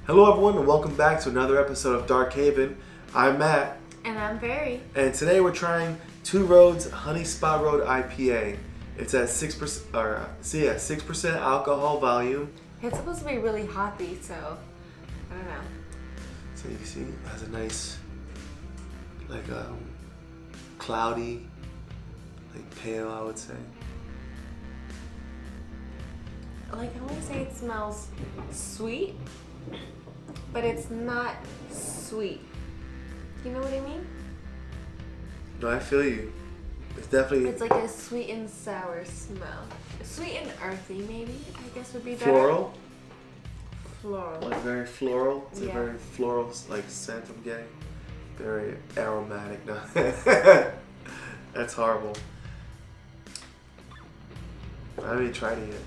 Hello everyone and welcome back to another episode of Dark Haven. I'm Matt. And I'm Barry. And today we're trying Two Roads Honey Spot Road IPA. It's at 6% alcohol volume. It's supposed to be really hoppy, so I don't know. So you can see it has a nice, cloudy, pale, I would say. I want to say it smells sweet, but it's not sweet. You know what I mean? No, I feel you. It's definitely... It's like a sweet and sour smell. Sweet and earthy, maybe, I guess would be better. Floral? Floral. Very floral. It's Yeah. a very floral scent I'm getting. Very aromatic. No. That's horrible. I haven't even tried it yet.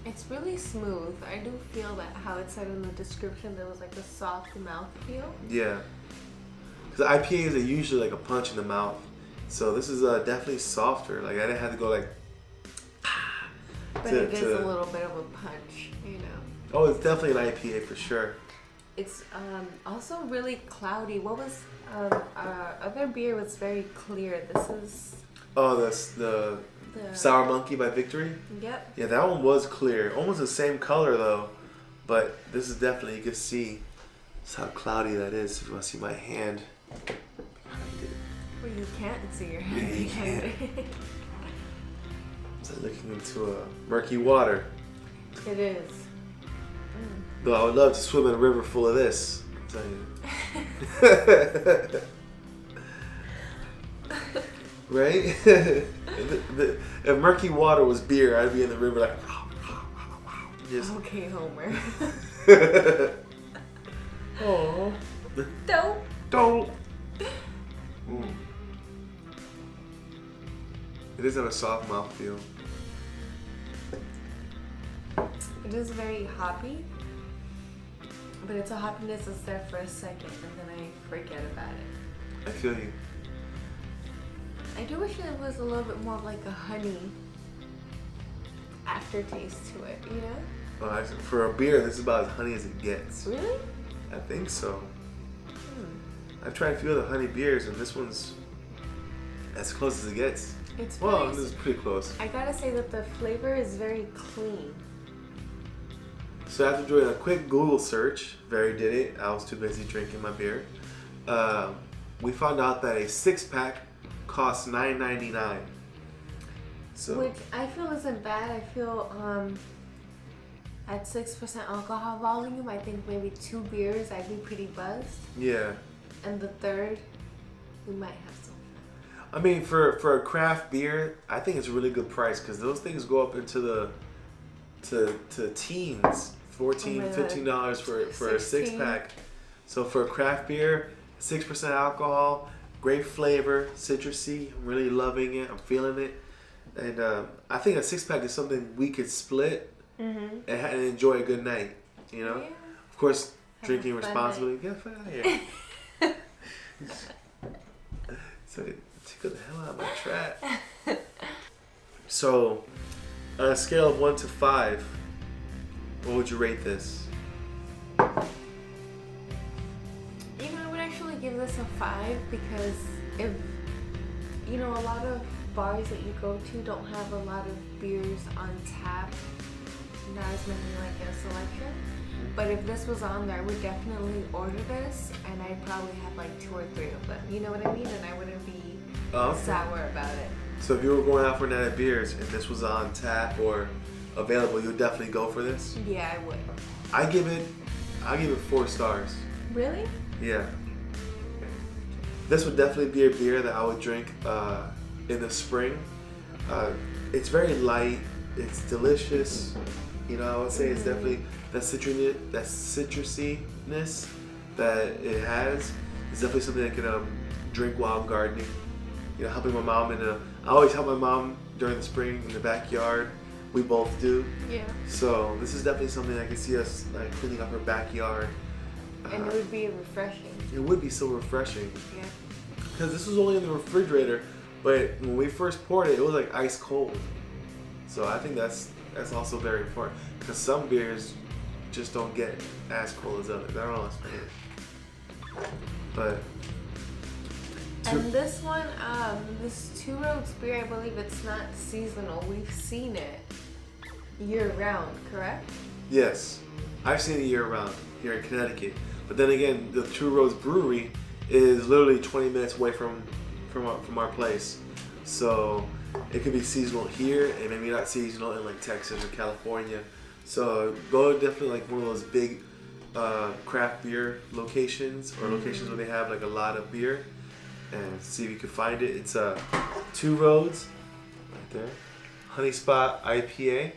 It's really smooth. I do feel that how it said in the description there was like a soft mouthfeel. Yeah. Because IPAs are usually like a punch in the mouth. So this is definitely softer. I didn't have to go But it is a little bit of a punch, you know. Oh, it's definitely an IPA for sure. It's also really cloudy. What was our other beer was very clear. This is... Oh, that's the Sour Monkey by Victory? Yep. Yeah, that one was clear. Almost the same color though. But this is definitely, you can see just how cloudy that is. If you want to see my hand behind it. Well, you can't see your hand. Yeah, you can't. It's like looking into a murky water. It is. Though I would love to swim in a river full of this. I'm telling you. Right? If murky water was beer, I'd be in the river like... Just... Okay, Homer. Oh. Don't. Mm. It does have a soft mouthfeel. It is very hoppy. But it's a hoppiness that's there for a second and then I forget about it. I feel you. I do wish there was a little bit more of like a honey aftertaste to it, you know? For a beer, this is about as honey as it gets. Really? I think so. I've tried a few other honey beers, and this one's as close as it gets. It's well, this is pretty close. I gotta say that the flavor is very clean. So after doing a quick Google search, Barry did it. I was too busy drinking my beer. We found out that a 6-pack costs $9.99. So, which I feel isn't bad. I feel at 6% alcohol volume, I think maybe 2 beers I'd be pretty buzzed. Yeah. And the third, we might have some. I mean, for a craft beer, I think it's a really good price because those things go up into the to teens, $14, $15 for a 6-pack. So for a craft beer, 6% alcohol, great flavor, citrusy. I'm really loving it. I'm feeling it. And I think a 6-pack is something we could split and enjoy a good night. You know, Yeah. Of course, drinking responsibly. Get the fuck out of here. So it took the hell out of my trap. So, on a scale of 1 to 5, what would you rate this? You know, I would actually give this a 5 because if, you know, a lot of bars that you go to don't have a lot of beers on tap, not as many like a selection. But if this was on there, I would definitely order this and I'd probably have like 2 or 3 of them. You know what I mean? And I wouldn't be sour about it. So if you were going out for a night of beers and this was on tap or available, you would definitely go for this? Yeah, I would. I give it 4 stars. Really? Yeah. This would definitely be a beer that I would drink in the spring. It's very light. It's delicious. You know, I would say it's definitely that citrusiness that it has. It's definitely something I can drink while I'm gardening. You know, helping my mom I always help my mom during the spring in the backyard. We both do. Yeah. So this is definitely something I can see us cleaning up her backyard. And it would be refreshing. It would be so refreshing. Yeah. Because this was only in the refrigerator, but when we first poured it, it was like ice cold. So I think that's also very important. Because some beers, just don't get as cold as others. I don't know how to explain it. But and this one, this Two Roads beer, I believe it's not seasonal. We've seen it year round, correct? yes, I've seen it year round here in Connecticut. But then again, the Two Roads Brewery is literally 20 minutes away from our place. So it could be seasonal here and maybe not seasonal in like Texas or California. So go definitely like one of those big craft beer locations or locations where they have like a lot of beer and see if you can find it. It's Two Roads right there. Honey Spot IPA.